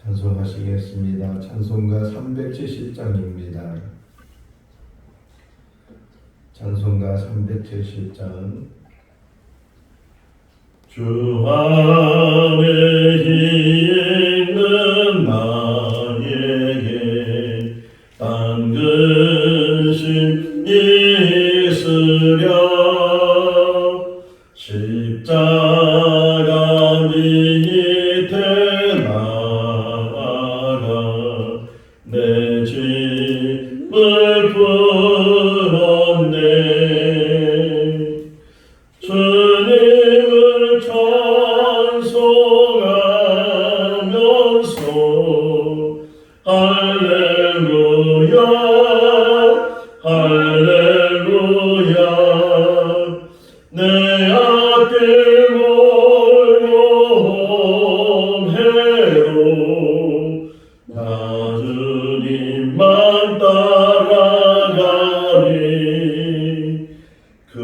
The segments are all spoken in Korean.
찬송하시겠습니다. 찬송가 370장입니다. 찬송가 370장. 주 안에 있는 나에게 당근심 있으랴. 십자가 밑에 나아가 내 짐을 풀었네. 주님을 찬송하면서 할렐루야 할렐루야. 내 앞길 몰고 해로 나 주님만 따라가리. 그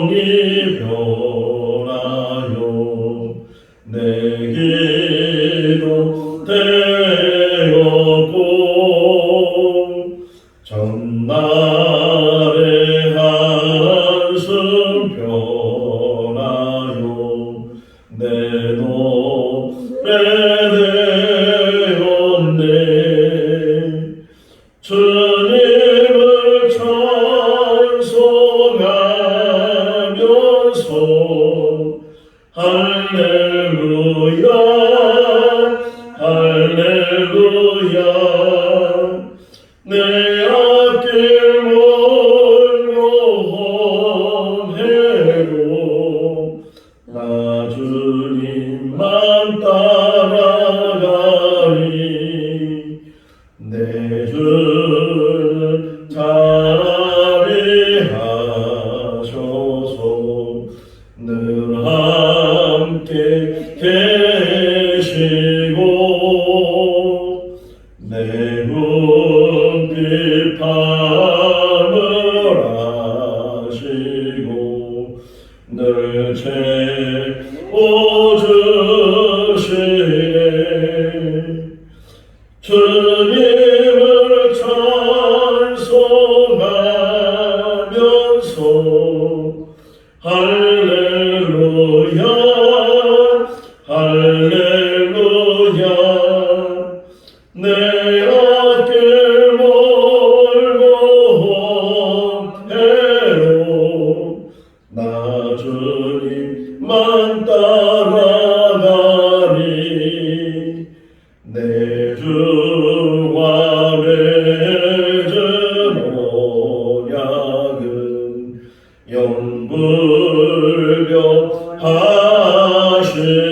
두려움이 변하여 내게로 되었고 전날의 한숨 변하여 내 노래 되었네. 주님을 찬송하면서 할렐루야 할렐루야. 내 앞길 몰고 해로 나 주님만 따라가리. 내 주는 자비하셔서 늘 함께 계시고 내 눈빛 밤을 아시고 늘 채워주시네. 주님을 찬송하면서 할렐루야 할렐루야. 내 앞길 몰고 해로 나 주님만 따라가리. 내 주와 맺은 언약은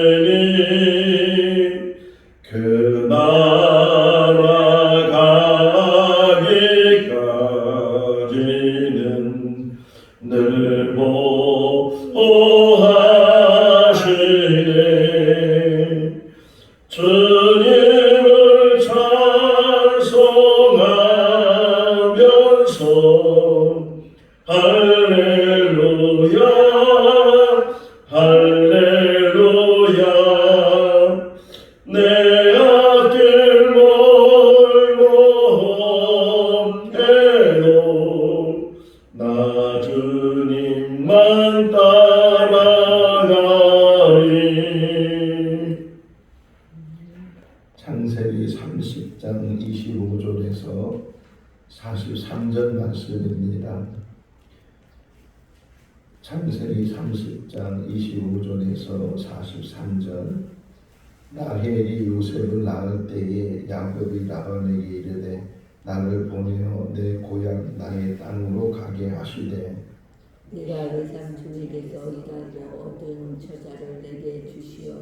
영불변하시니 그 나라 가기까지는 늘 보호하시네. 주님을 찬송하면서 할렐루야 할렐루야. 내 앞길 몰고 해로 나 주님만 따라가리. 창세기 30장 25절에서 43절 말씀입니다. 창세기 30장 25절에서 43절. 라헬이 요셉을 낳을 때에 야곱이 라반에게 이르되 나를 보내어 내 고향 나의 땅으로 가게 하시되 네가 내 삼촌에게서 일하고 얻은 저자를 내게 주시어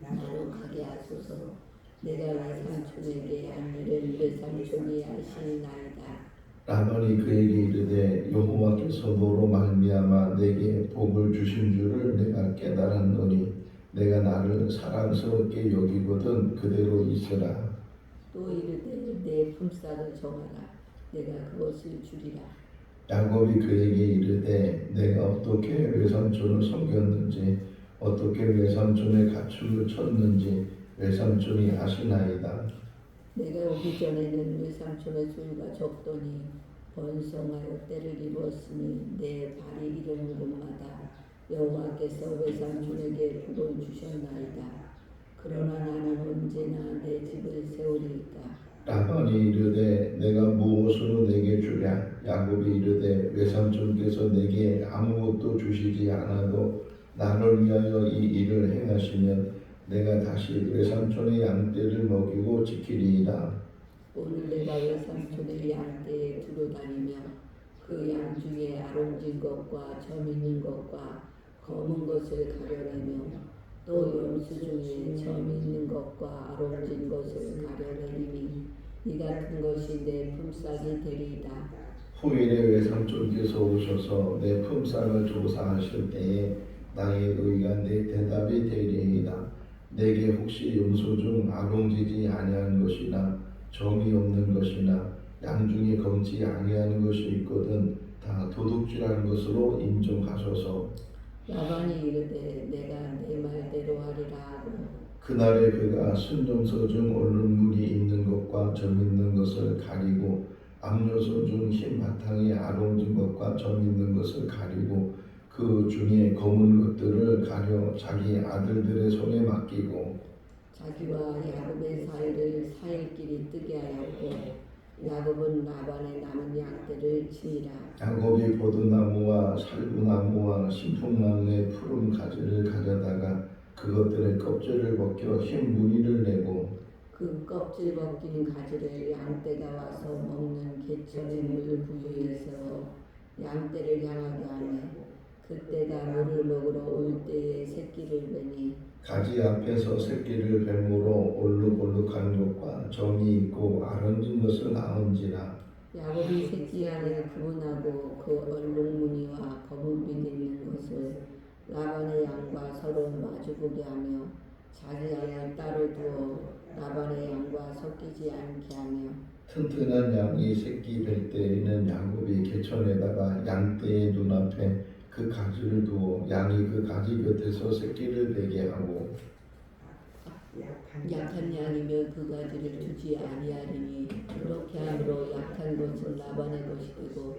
나로 가게 하소서. 내가 내 삼촌에게 한 일을 내 삼촌이 하시나이다. 라반이 그에게 이르되 여호와께서 너로 말미암아 내게 복을 주신 줄을 내가 깨달았노니 내가 나를 사랑스럽게 여기거든 그대로 있으라. 또 이르되 내 품삯을 정하라. 내가 그것을 주리라. 야곱이 그에게 이르되 내가 어떻게 외삼촌을 섬겼는지 어떻게 외삼촌의 가축을 쳤는지 외삼촌이 아시나이다. 내가 오기 전에는 외삼촌의 수유가 적더니 번성하여 때를 이루었으니 내 발이 이르는 곳마다 여호와께서 외삼촌에게 복을 주셨나이다. 그러나 나는 언제나 내 집을 세우리이까. 라반이 이르되 내가 무엇으로 내게 주랴? 야곱이 이르되 외삼촌께서 내게 아무것도 주시지 않아도 나를 위하여 이 일을 행하시면 내가 다시 외삼촌의 양떼를 먹이고 지키리이다. 오늘 내가 외삼촌의 양떼에 두루 다니며 그 양 중에 아롱진 것과 점 있는 것과 검은 것을 가려내며 또 염소 중에 점 있는 것과 아롱진 것을 가려내리니 이 같은 것이 내 품삯이 되리이다. 후일에 외삼촌께서 오셔서 내 품삯을 조사하실 때에 나의 의가 내 대답이 되리이다. 내게 혹시 염소 중 아롱지지 아니한 것이나 점이 없는 것이나 양 중에 검지 아니하는 것이 있거든 다 도둑질하는 것으로 인정하소서. 라반이 이르되 내가 내 말대로 하리라 하고 그날에 그가 순점소 중 얼룩무늬 있는 것과 점 있는 것을 가리고 암요소 중 흰 바탕에 아롱진 것과 점 있는 것을 가리고 그 중에 검은 것들을 가려 자기 아들들의 손에 맡기고 자기와 야곱의 사이를 사일길이 뜨게 하였고 야곱은 라반의 남은 양떼를 치니라. 야곱이 보드나무와 살구나무와 신풍나무의 푸른 가지를 가져다가 그것들의 껍질을 벗겨 흰 무늬를 내고 그 껍질 벗긴 가지를 양떼가 와서 먹는 개천의 물 부위에서 양떼를 향하게 하네. 그때가 물을 먹으러 올 때에 새끼를 베니 가지 앞에서 새끼를 뱀으로 올룩올룩한 것과 점이 있고 아른진 것을 낳은지라. 야곱이 새끼 안에 구분하고 그 얼룩무늬와 검은빛 있는 것을 라반의 양과 서로 마주보게 하며 자기 양을 따로 두어 라반의 양과 섞이지 않게 하며 튼튼한 양이 새끼 뵐 때에는 야곱이 개천에다가 양떼의 눈앞에 그 가지를 두어 양이 그 가지 곁에서 새끼를 베게 하고 약한 양이면 그 가지를 두지 아니하리니 그렇게 함으로 약한 것은 라반의 것이 되고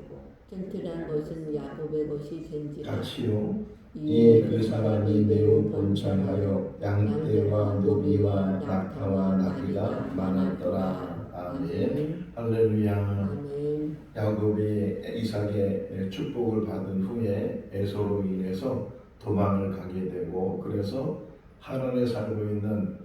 튼튼한 것은 야곱의 것이 된지라. 같이요. 이에 그 사람이 매우 번창하여 양떼와 노비와 낙타와 나귀가 많았더라. 아멘. 할렐루야. 아멘. 야곱이 이삭의 축복을 받은 후에 에서로 인해서 도망을 가게 되고 그래서 하란에 살고 있는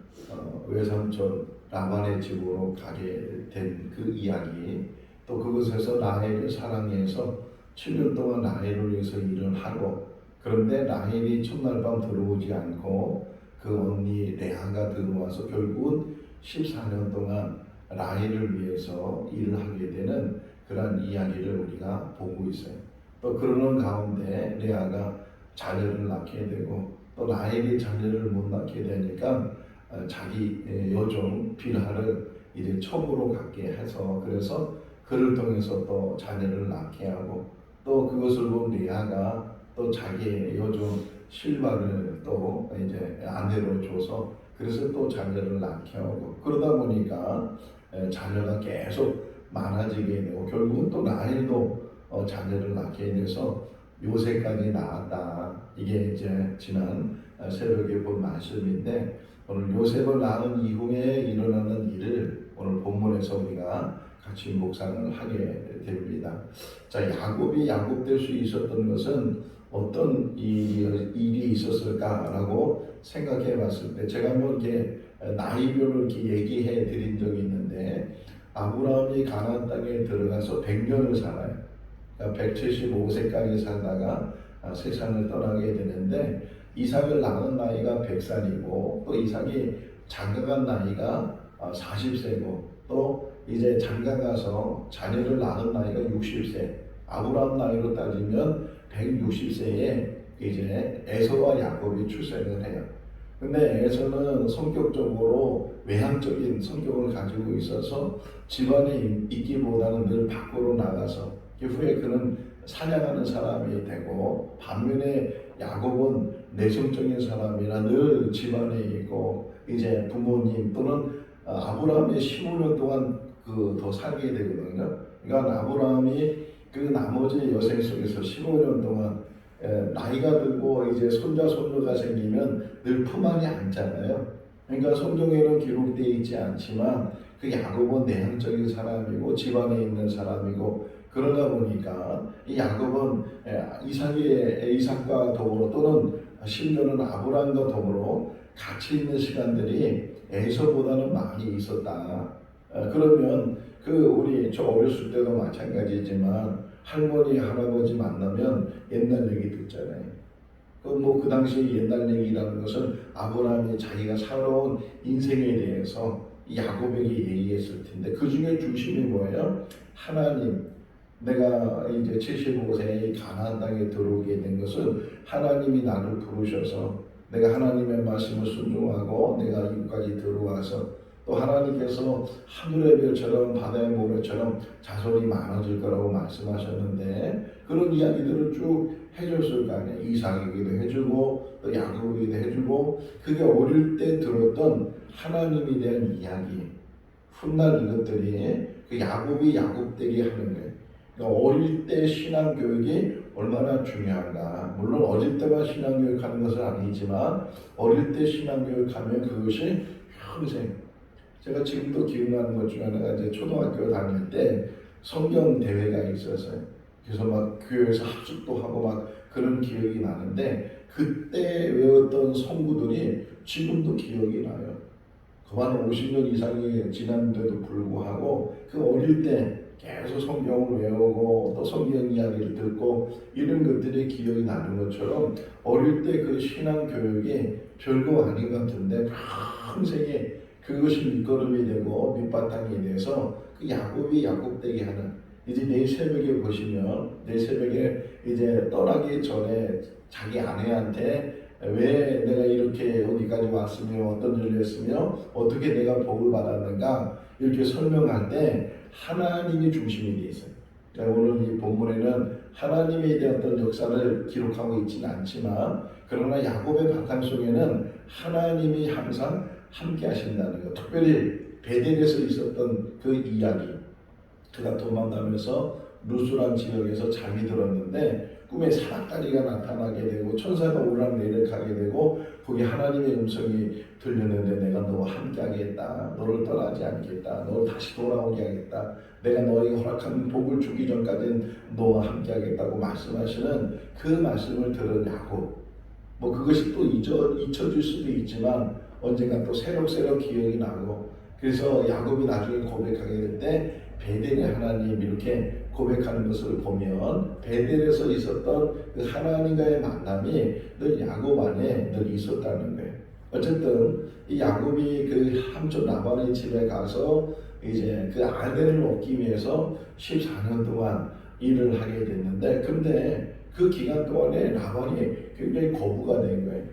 외삼촌 라반의 집으로 가게 된 그 이야기, 또 그곳에서 라헬을 사랑해서 7년 동안 라헬을 위해서 일을 하고, 그런데 라헬이 첫날 밤 들어오지 않고 그 언니 레아가 들어와서 결국은 14년 동안 라헬을 위해서 일을 하게 되는 그런 이야기를 우리가 보고 있어요. 또 그러는 가운데 레아가 자녀를 낳게 되고 또 라헬이 자녀를 못 낳게 되니까 자기 여종 빌하를 이제 첩으로 갖게 해서 그래서 그를 통해서 또 자녀를 낳게 하고 또 그것을 본 레아가 또 자기의 여종 실바를 또 이제 아내로 줘서 그래서 또 자녀를 낳게 하고 그러다 보니까 자녀가 계속 많아지게 되고 결국은 또 라헬도 자녀를 낳게 돼서 요새까지 낳았다. 이게 이제 지난 새벽에 본 말씀인데 오늘 요셉을 낳은 이후에 일어나는 일을 오늘 본문에서 우리가 같이 묵상을 하게 됩니다. 자, 야곱이 야곱될 수 있었던 것은 어떤 일이 있었을까라고 생각해 봤을 때 제가 뭐 이렇게 나이별로 이렇게 얘기해 드린 적이 있는데 아브라함이 가나안 땅에 들어가서 100년을 살아요. 그러니까 175세까지 살다가 세상을 떠나게 되는데 이삭을 낳은 나이가 100살이고 또 이삭이 장가간 나이가 40세고 또 이제 장가가서 자녀를 낳은 나이가 60세, 아브라함 나이로 따지면 160세에 이제 에서와 야곱이 출생을 해요. 근데 에서는 성격적으로 외향적인 성격을 가지고 있어서 집안에 있기보다는 늘 밖으로 나가서 후에 그는 사냥하는 사람이 되고 반면에 야곱은 내성적인 사람이나 늘 집안에 있고 이제 부모님 또는 아브라함이 15년 동안 더 살게 되거든요. 그러니까 아브라함이 그 나머지 여생 속에서 15년 동안 나이가 들고 이제 손자 손녀가 생기면 늘 품 안에 앉잖아요. 그러니까 성경에는 기록되어 있지 않지만 그 야곱은 내향적인 사람이고 집안에 있는 사람이고 그러다 보니까 이 야곱은 이삭과 더불어 또는 심지어는 아브라함과 더불어 같이 있는 시간들이 에서보다는 많이 있었다. 그러면 우리 저 어렸을 때도 마찬가지지만 할머니 할아버지 만나면 옛날 얘기 듣잖아요. 그 당시 옛날 얘기라는 것은 아브라함이 자기가 살아온 인생에 대해서 야곱에게 얘기했을 텐데 그 중에 중심이 뭐예요? 하나님, 내가 이제 75세에 가나안 땅에 들어오게 된 것은 하나님이 나를 부르셔서 내가 하나님의 말씀을 순종하고 내가 이곳까지 들어와서 또 하나님께서 하늘의 별처럼 바다의 모래처럼 자손이 많아질 거라고 말씀하셨는데 그런 이야기들을 쭉 해줬을 거 아니에요. 이삭에게도 해주고 또 야곱에게도 해주고 그게 어릴 때 들었던 하나님에 대한 이야기 훗날 이것들이 그 야곱이 야곱되게 하는 거예요. 그러니까 어릴 때 신앙교육이 얼마나 중요한가. 물론 어릴 때만 신앙교육하는 것은 아니지만 어릴 때 신앙교육하면 그것이 평생. 제가 지금도 기억나는 것 중에 하나가 이제 초등학교 다닐 때 성경 대회가 있었어요. 그래서 막 교회에서 합숙도 하고 막 그런 기억이 나는데 그때 외웠던 성구들이 지금도 기억이 나요. 그만 50년 이상이 지났는데도 불구하고 그 어릴 때 계속 성경을 외우고 또 성경 이야기를 듣고 이런 것들이 기억이 나는 것처럼 어릴 때 그 신앙 교육이 별거 아닌 것 같은데 평생에 그것이 밑거름이 되고 밑바탕이 돼서 그 야곱이 야곱되게 하는 이제 내일 새벽에 보시면 내일 새벽에 이제 떠나기 전에 자기 아내한테 왜 내가 이렇게 여기까지 왔으며 어떤 일을 했으며 어떻게 내가 복을 받았는가 이렇게 설명할 때 하나님이 중심이 되어 있어요. 그러니까 오늘 이 본문에는 하나님에 대한 어떤 역사를 기록하고 있지는 않지만 그러나 야곱의 바탕 속에는 하나님이 항상 함께 하신다는 것. 특별히 베델에서 있었던 그 이야기. 그가 도망가면서 루스란 지역에서 잠이 들었는데 꿈에 사닥다리가 나타나게 되고 천사가 오르락내리락 하게 되고 거기 하나님의 음성이 들렸는데 내가 너와 함께 하겠다. 너를 떠나지 않겠다. 너를 다시 돌아오게 하겠다. 내가 너에게 허락한 복을 주기 전까지는 너와 함께 하겠다고 말씀하시는 그 말씀을 들은 야곱. 그것이 또 잊혀질 수도 있지만 언젠가 또 새록새록 기억이 나고 그래서 야곱이 나중에 고백하게 될 때 베델의 하나님 이렇게 고백하는 것을 보면 베델에서 있었던 그 하나님과의 만남이 늘 야곱 안에 늘 있었다는 거예요. 어쨌든 이 야곱이 그 삼촌 라반의 집에 가서 이제 그 아내를 얻기 위해서 14년 동안 일을 하게 됐는데 그런데 그 기간 동안에 라반이 굉장히 거부가 된 거예요.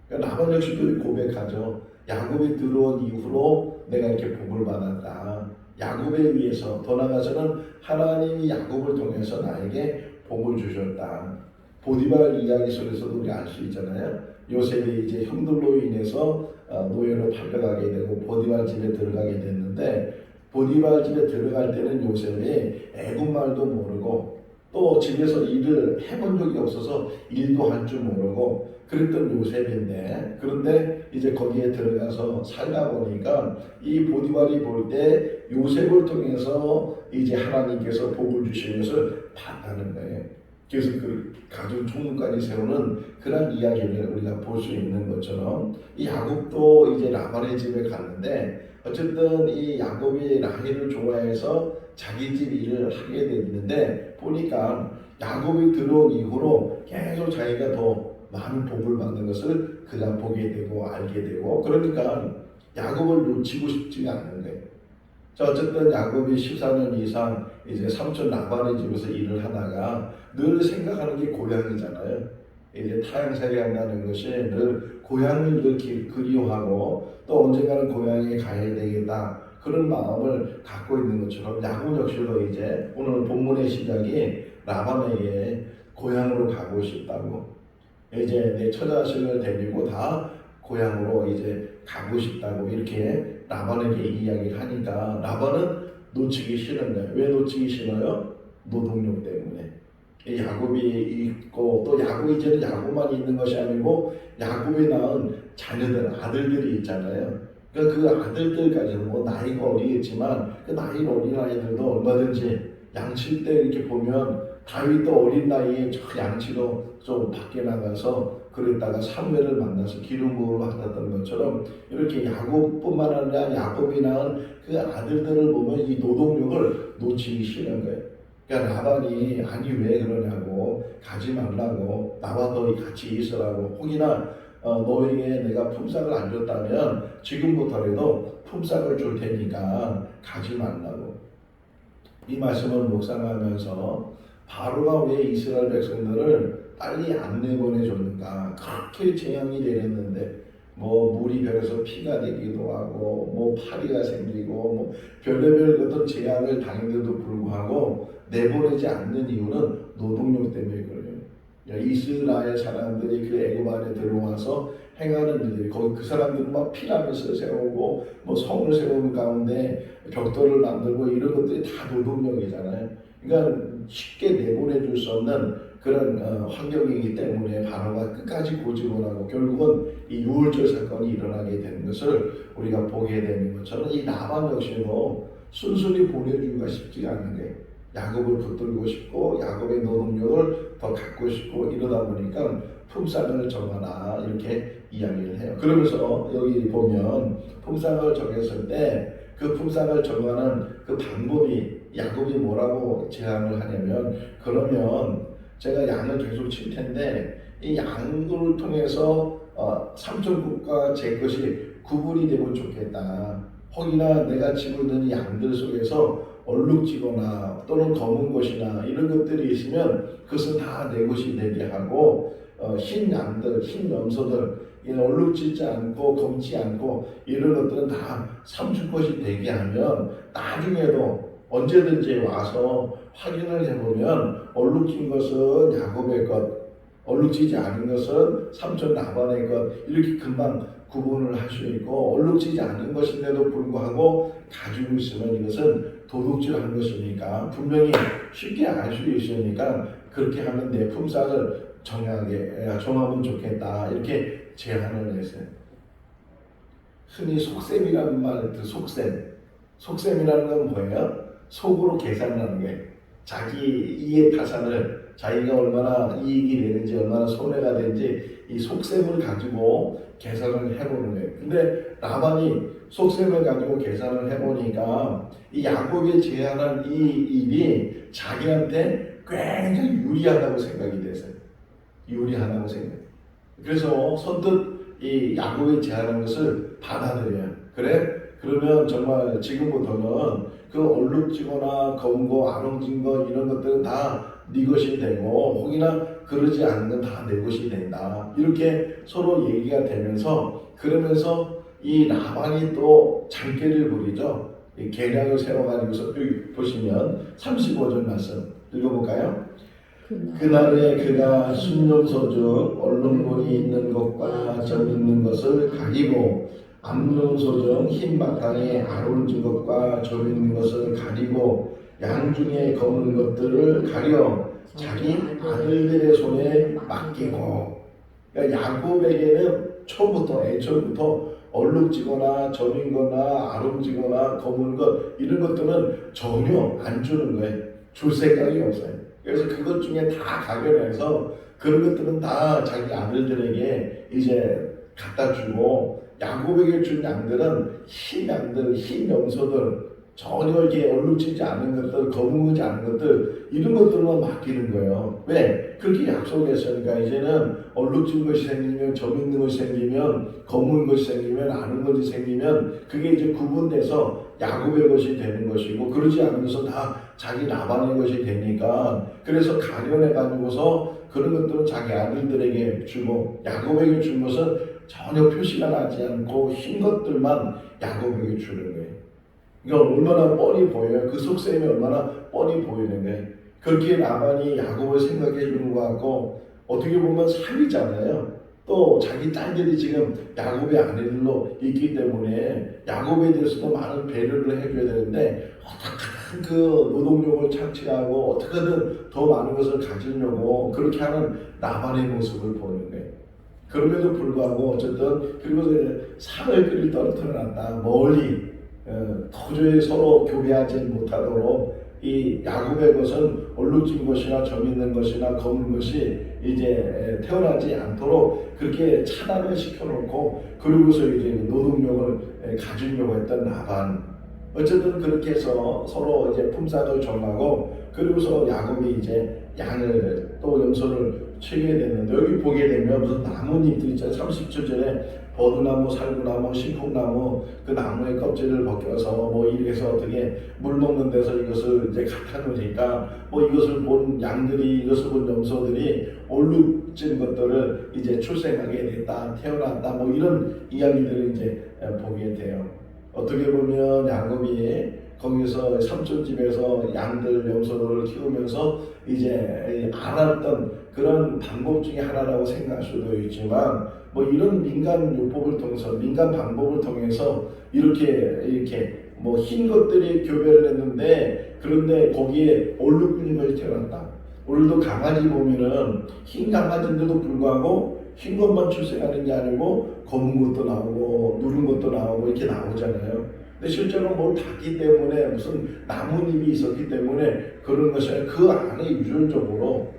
그러니까 라반 역시도 고백하죠. 야곱이 들어온 이후로 내가 이렇게 복을 받았다. 야곱에 의해서 더 나아가서는 하나님이 야곱을 통해서 나에게 복을 주셨다. 보디발 이야기 속에서도 우리가 알 수 있잖아요. 요셉이 이제 형들로 인해서 노예로 팔려가게 되고 보디발 집에 들어가게 됐는데 보디발 집에 들어갈 때는 요셉이 애국말도 모르고 또 집에서 일을 해본 적이 없어서 일도 할 줄 모르고 그랬던 요셉인데 그런데 이제 거기에 들어가서 살다 보니까 이 보디발이 볼 때 요셉을 통해서 이제 하나님께서 복을 주신 것을 봤다는 거예요. 그래서 그 가족 총무까지 세우는 그런 이야기를 우리가 볼 수 있는 것처럼 이 야곱도 이제 라반의 집에 갔는데 어쨌든 이 야곱이 라헬을 좋아해서 자기 집 일을 하게 됐는데 보니까 야곱이 들어온 이후로 계속 자기가 더 많은 복을 받는 것을 그가 보게 되고 알게 되고 그러니까 야곱을 놓치고 싶지가 않은 거예요. 자, 어쨌든 야곱이 14년 이상 이제 삼촌 라반의 집에서 일을 하다가 늘 생각하는 게 고향이잖아요. 이제 타향살이 한다는 것이 늘 고향을 늘 그리워하고 또 언젠가는 고향에 가야 되겠다 그런 마음을 갖고 있는 것처럼 야곱 역시도 이제 오늘 본문의 시작이 라반에게 고향으로 가고 싶다고 이제 내 처자식을 데리고 다 고향으로 이제 가고 싶다고 이렇게 라반에게 이야기를 하니까 라반은 놓치기 싫은 거예요. 왜 놓치기 싫어요? 노동력 때문에. 이 야곱이 있고 또 야곱 이제는 야곱만 있는 것이 아니고 야곱이 낳은 자녀들 아들들이 있잖아요. 그러니까 그 아들들까지는 뭐 나이가 어리겠지만 그 나이가 어린 아이들도 얼마든지 양칠 때 이렇게 보면 다윗도 어린 나이에 저 양치로 좀 밖에 나가서 그랬다가 사무엘을 만나서 기름 부음을 받았던 것처럼 이렇게 야곱뿐만 아니라 야곱이 낳은 그 아들들을 보면 이 노동력을 놓치기 싫은 거예요. 그러니까 라반이 아니 왜 그러냐고 가지 말라고 나와 너 같이 있으라고 혹이나 너에게 내가 품삯을 안 줬다면 지금부터라도 품삯을 줄 테니까 가지 말라고. 이 말씀을 묵상하면서 바로가 왜 이스라엘 백성들을 빨리 안 내보내줬는가. 그렇게 재앙이 내렸는데 뭐 물이 별에서 피가 되기도 하고 뭐 파리가 생기고 뭐 별의별 어떤 재앙을 당했는데도 불구하고 내보내지 않는 이유는 노동력 때문에 그래요. 이스라엘 사람들이 그 애굽 안에 들어와서 행하는 일들이 거기 그 사람들은 막 피라미드를 세우고 뭐 성을 세우는 가운데 벽돌을 만들고 이런 것들이 다 노동력이잖아요. 그러니까 쉽게 내보내줄 수 없는 그런 환경이기 때문에 바로가 끝까지 고집을 하고 결국은 이 유월절 사건이 일어나게 되는 것을 우리가 보게 되는 것처럼 이 라반 역시도 순순히 보내주기가 쉽지가 않은 거예요. 야곱을 붙들고 싶고 야곱의 노동력을 더 갖고 싶고 이러다 보니까 품삯을 정하라 이렇게 이야기를 해요. 그러면서 여기 보면 품삯을 정했을 때 그 품삯을 정하는 그 방법이 야곱이 뭐라고 제안을 하냐면 그러면 제가 양을 계속 칠 텐데 이 양을 통해서 삼촌국과 제 것이 구분이 되면 좋겠다. 혹이나 내가 치고 있는 이 양들 속에서 얼룩지거나 또는 검은 것이나 이런 것들이 있으면 그것은 다 내 것이 되게 하고 흰 양들, 흰 염소들 얼룩지지 않고 검지 않고 이런 것들은 다 삼촌 것이 되게 하면 나중에도 언제든지 와서 확인을 해보면 얼룩진 것은 야곱의 것, 얼룩지지 않은 것은 삼촌 라반의 것 이렇게 금방 구분을 할 수 있고 얼룩지지 않은 것인데도 불구하고 가지고 있으면 이것은 도둑질한 것이니까 분명히 쉽게 알 수 있으니까 그렇게 하면 내 품삯을 정하면 좋겠다 이렇게 제안을 했어요. 흔히 속셈이라는 말, 속셈이라는 건 뭐예요? 속으로 계산을 하는 거예요. 자기 이해 타산을 자기가 얼마나 이익이 되는지 얼마나 손해가 되는지 이 속셈을 가지고 계산을 해보는 거예요. 근데 라반이 속셈을 가지고 계산을 해보니까 이 야곱이 제안한 이 일이 자기한테 굉장히 유리하다고 생각이 됐어요. 유리하다고 생각해요. 그래서 선뜻 이 야곱이 제안한 것을 받아들여요. 그래? 그러면 정말 지금부터는 그 얼룩지거나 검은 거, 아롱진 거 이런 것들은 다 네 것이 되고 혹이나 그러지 않는 건 다 내 것이 된다. 이렇게 서로 얘기가 되면서 그러면서 이 라반이 또 장깨를 부리죠. 이 계략을 세워가지고서 여기 보시면 35절 말씀 읽어볼까요? 그날에 그가 순념소 중 얼룩무늬 있는 것과 점 있는 것을 가리고 암염소 중 흰 바탕에 아론진 것과 점 있는 것을 가리고 양 중에 검은 것들을 가려 자기 아들들의 손에 맡기고. 그러니까 야곱에게는 애초부터 얼룩지거나 점인거나 아름지거나 검은 것 이런 것들은 전혀 안 주는 거예요. 줄 생각이 없어요. 그래서 그것 중에 다 가려내서 그런 것들은 다 자기 아들들에게 이제 갖다 주고 야곱에게 준 양들은 흰 양들, 흰 염소들 전혀 이렇게 얼룩지지 않은 것들, 거무지 않은 것들 이런 것들만 맡기는 거예요. 왜? 그렇게 약속했으니까 이제는 얼룩진 것이 생기면 점 있는 것이 생기면 검은 것이 생기면 아는 것이 생기면 그게 이제 구분돼서 야곱의 것이 되는 것이고 그러지 않으면서 다 자기 라반의 것이 되니까 그래서 가려내 가지고서 그런 것들은 자기 아들들에게 주고 야곱에게 준 것은 전혀 표시가 나지 않고 흰 것들만 야곱에게 주는 거예요. 그러니까 얼마나 뻔히 보여요. 그 속셈이 얼마나 뻔히 보이는 거예요. 그렇게 라반이 야곱을 생각해 주는 것 같고 어떻게 보면 사위잖아요. 또 자기 딸들이 지금 야곱의 아내들로 있기 때문에 야곱에 대해서도 많은 배려를 해줘야 되는데 어떻게든 그 노동력을 착취하고 어떻게든 더 많은 것을 가지려고 그렇게 하는 라반의 모습을 보는 거예요. 그럼에도 불구하고 어쨌든 그리고 산을 끓일 떨어뜨려놨다 멀리 도저히 서로 교배하지 못하도록 이 야곱의 것은 얼룩진 것이나 점 있는 것이나 검은 것이 이제 태어나지 않도록 그렇게 차단을 시켜놓고 그러고서 이제 노동력을 가지려고 했던 라반. 어쨌든 그렇게 해서 서로 이제 품삯을 정하고 그리고서 야곱이 이제 양을 또 염소를 치게 됐는데 여기 보게 되면 무슨 나뭇잎들 있잖아요. 30절에 버드나무, 살구나무, 신풍나무 그 나무의 껍질을 벗겨서 뭐 이렇게 해서 어떻게 물 먹는 데서 이것을 이제 갖다 놓으니까 뭐 이것을 본 양들이 이것을 본 염소들이 얼룩진 것들을 이제 출생하게 됐다, 태어났다 뭐 이런 이야기들을 이제 보게 돼요. 어떻게 보면 야곱이 거기서 삼촌 집에서 양들, 염소들을 키우면서 이제 알았던 그런 방법 중에 하나라고 생각할 수도 있지만 뭐 이런 민간 요법을 통해서 민간 방법을 통해서 이렇게 뭐 흰 것들이 교배를 했는데 그런데 거기에 얼룩진 것이 태어났다. 오늘도 강아지 보면은 흰 강아지인데도 불구하고 흰 것만 출생하는 게 아니고 검은 것도 나오고 누른 것도 나오고 이렇게 나오잖아요. 근데 실제로 뭘 봤기 때문에 무슨 나뭇잎이 있었기 때문에 그런 것이 아니라 그 안에 유전적으로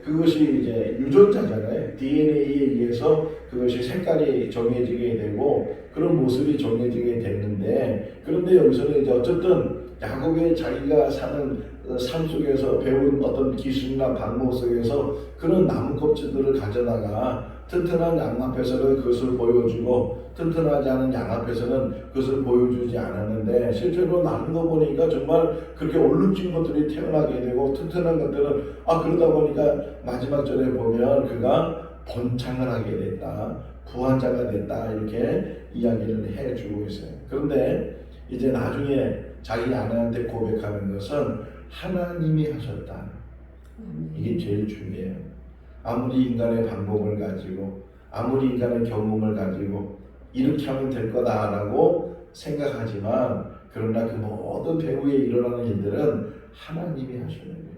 그것이 이제 유전자잖아요. DNA에 의해서 그것이 색깔이 정해지게 되고 그런 모습이 정해지게 됐는데 그런데 여기서는 이제 어쨌든 야곱의 자기가 사는 삶 속에서 배운 어떤 기술이나 방법 속에서 그런 나무 껍질들을 가져다가 튼튼한 양 앞에서는 그것을 보여주고 튼튼하지 않은 양 앞에서는 그것을 보여주지 않았는데 실제로 나눈 거 보니까 정말 그렇게 얼룩진 것들이 태어나게 되고 튼튼한 것들은 그러다 보니까 마지막 절에 보면 그가 번창을 하게 됐다, 부한자가 됐다 이렇게 이야기를 해주고 있어요. 그런데 이제 나중에 자기 아내한테 고백하는 것은 하나님이 하셨다. 이게 제일 중요해요. 아무리 인간의 방법을 가지고 아무리 인간의 경험을 가지고 이렇게 하면 될 거다라고 생각하지만 그러나 그 모든 배후에 일어나는 일들은 하나님이 하시는 거예요.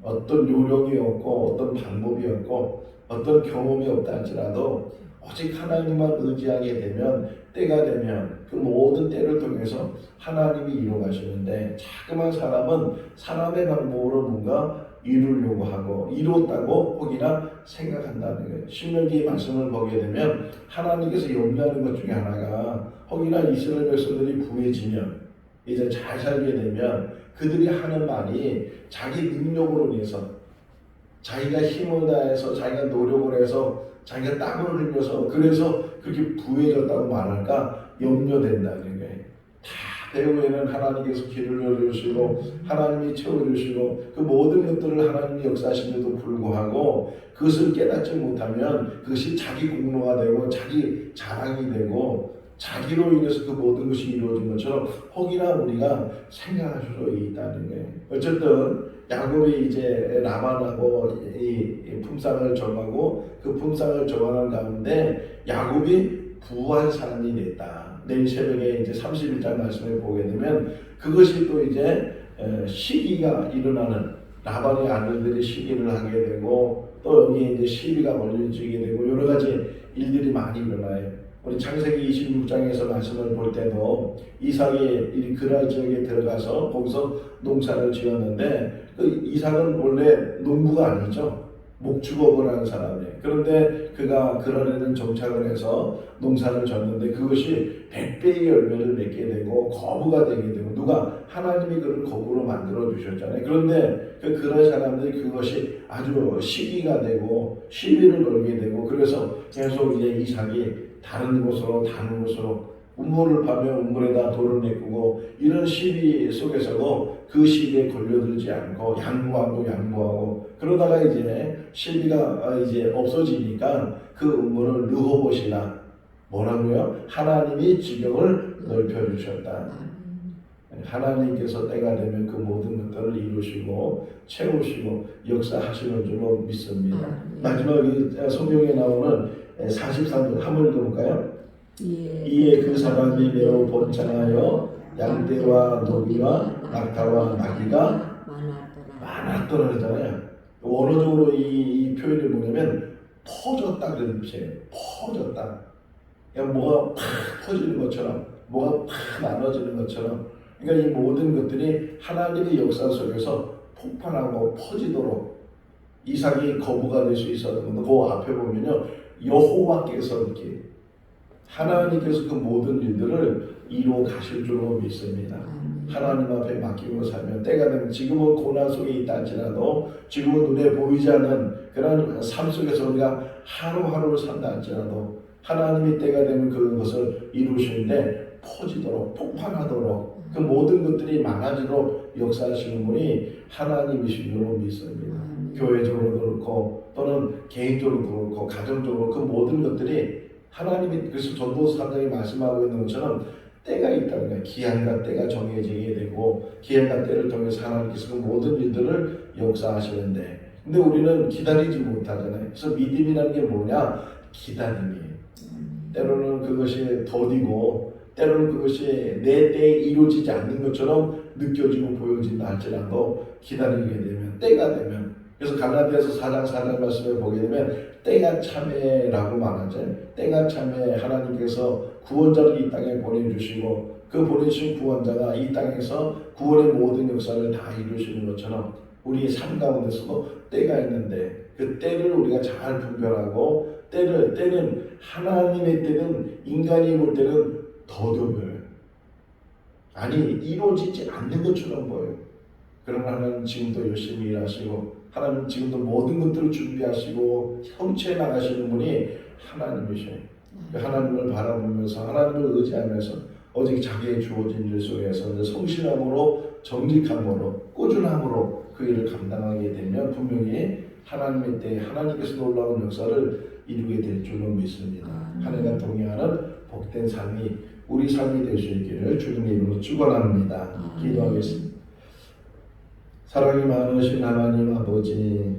어떤 요령이 없고 어떤 방법이 없고 어떤 경험이 없다 할지라도 오직 하나님만 의지하게 되면 때가 되면 그 모든 때를 통해서 하나님이 이루어가시는데 자그마한 사람은 사람의 방법으로 뭔가 이루려고 하고 이루었다고 혹이나 생각한다는 거예요. 신명기의 말씀을 보게 되면 하나님께서 염려하는 것 중에 하나가 혹이나 이스라엘 백성들이 부해지면 이제 잘 살게 되면 그들이 하는 말이 자기 능력으로 인해서 자기가 힘을 다해서 자기가 노력을 해서 자기가 땀을 흘려서 그래서 그렇게 부해졌다고 말할까 염려된다는 거예요. 다 배후에는 하나님께서 길을 열어주시고 하나님이 채워주시고 그 모든 것들을 하나님이 역사하시는데도 불구하고 그것을 깨닫지 못하면 그것이 자기 공로가 되고 자기 자랑이 되고 자기로 인해서 그 모든 것이 이루어진 것처럼 혹이나 우리가 생각할 수 있다는 거예요. 어쨌든 야곱이 이제 라반하고 이 품삯을 정하고 그 품삯을 정하는 가운데 야곱이 부한 사람이 됐다. 내일 새벽에 이제 31장 말씀을 보게 되면 그것이 또 이제 시기가 일어나는 라반의 아들들이 시기를 하게 되고 또 여기에 이제 시비가 벌어지게 되고 여러 가지 일들이 많이 일어나요. 우리 창세기 26장에서 말씀을 볼 때도 이삭이 그랄 지역에 들어가서 거기서 농사를 지었는데 그 이삭은 원래 농부가 아니죠. 목축업을 하는 사람이에요. 그런데 그가 그랄에는 정착을 해서 농사를 졌는데 그것이 100배의 열매를 맺게 되고 거부가 되게 되고 누가 하나님이 그를 거부로 만들어 주셨잖아요. 그런데 그 그랄 사람들이 그것이 아주 시기가 되고 시비를 걸게 되고 그래서 계속 이제 이삭이 다른 곳으로 우물을 파며 우물에다 돌을 메꾸고 이런 시비 속에서도 그 시비에 걸려들지 않고 양보하고 그러다가 이제 시비가 이제 없어지니까 그 우물을 르호봇이나 뭐라고요? 하나님이 지경을 넓혀주셨다. 하나님께서 때가 되면 그 모든 것들을 이루시고 채우시고 역사하시는 줄로 믿습니다. 마지막 성경에 나오는 43절 한번 읽어볼까요? 이에 그 사람이 매우 번창하여 양떼와 노비와 낙타와 나귀가 많았더라 그러잖아요. 원어적으로 이 표현이 뭐냐면 퍼졌다 그런 뜻이에요. 퍼졌다. 그냥 뭐가 팍 퍼지는 것처럼, 뭐가 팍 나눠지는 것처럼. 그러니까 이 모든 것들이 하나님의 역사 속에서 폭발하고 퍼지도록 이삭이 거부가 될 수 있었던 건데, 그 앞에 보면요, 여호와께서 이렇게 하나님께서 그 모든 일들을 이루어 가실 줄로 믿습니다. 하나님 앞에 맡기고 살면 때가 되면, 지금은 고난 속에 있다 할지라도, 지금은 눈에 보이지 않는 그런 삶 속에서 우리가 하루하루를 산다 할지라도 하나님이 때가 되면 그것을 이루시는데 퍼지도록, 폭발하도록, 그 모든 것들이 많아지도록 역사하시는 분이 하나님이신 줄로 믿습니다. 교회적으로도 그렇고 또는 개인적으로도 그렇고 가정적으로 그 모든 것들이 하나님이, 그래서 전도서 3장에 말씀하고 있는 것처럼 때가 있다는 거예요. 기한과 때가 정해지게 되고 기한과 때를 통해서 하나님께서 그 모든 일들을 역사하시는데, 근데 우리는 기다리지 못하잖아요. 그래서 믿음이라는 게 뭐냐? 기다림이에요. 때로는 그것이 더디고 때로는 그것이 내 때에 이루어지지 않는 것처럼 느껴지고 보여진다 할지라도 기다리게 되면, 때가 되면, 그래서 갈라디아서 4장 4절 말씀을 보게 되면 때가 참회라고 말하죠. 때가 참회, 하나님께서 구원자를 이 땅에 보내주시고 그 보내주신 구원자가 이 땅에서 구원의 모든 역사를 다 이루시는 것처럼 우리 삶 가운데서도 때가 있는데, 그 때를 우리가 잘 분별하고, 때는 하나님의 때는, 인간이 볼 때는 더뎌요. 아니, 이루어지지 않는 것처럼 보여요. 그러나 하나님 지금도 열심히 일하시고, 하나님 지금도 모든 것들을 준비하시고 형체해 나가시는 분이 하나님이셔요. 하나님을 바라보면서, 하나님을 의지하면서 오직 자기의 주어진 일 속에서 성실함으로, 정직함으로, 꾸준함으로 그 일을 감당하게 되면 분명히 하나님의 때에 하나님께서 놀라운 역사를 이루게 될 줄로 믿습니다. 하나님과 동행하는 복된 삶이 우리 삶이 될 수 있기를 주님의 이름으로 축원합니다. 기도하겠습니다. 사랑이 많으신 하나님 아버지,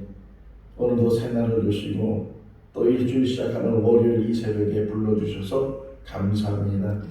오늘도 새날을 주시고 또 일주일 시작하는 월요일 이 새벽에 불러주셔서 감사합니다.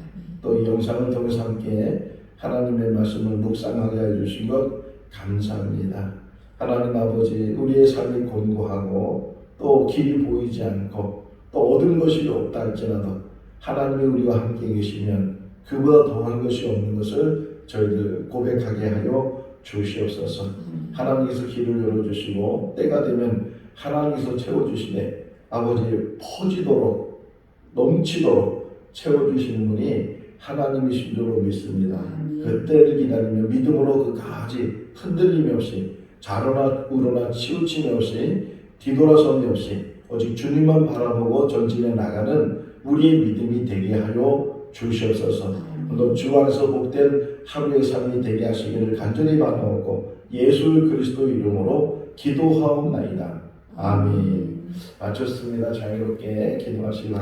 또 이 영상을 통해서 함께 하나님의 말씀을 묵상하게 해주신 것 감사합니다. 하나님 아버지, 우리의 삶이 곤고하고 또 길이 보이지 않고 또 얻은 것이 없다 할지라도 하나님이 우리와 함께 계시면 그보다 더한 것이 없는 것을 저희들 고백하게 하여 주시옵소서. 하나님께서 길을 열어주시고 때가 되면 하나님께서 채워주시되 아버지, 퍼지도록 넘치도록 채워주시는 분이 하나님이신 줄로 믿습니다. 그 때를 기다리며 믿음으로 그까지 흔들림이 없이 좌로나 우로나 치우침이 없이 뒤돌아섬이 없이 오직 주님만 바라보고 전진해 나가는 우리의 믿음이 되게 하여 주시옵소서. 오늘 주 안에서 복된 하루의 삶이 되게 하시기를 간절히 바라옵고 예수 그리스도 이름으로 기도하옵나이다. 아멘. 마쳤습니다. 자유롭게 기도하시기 바랍니다.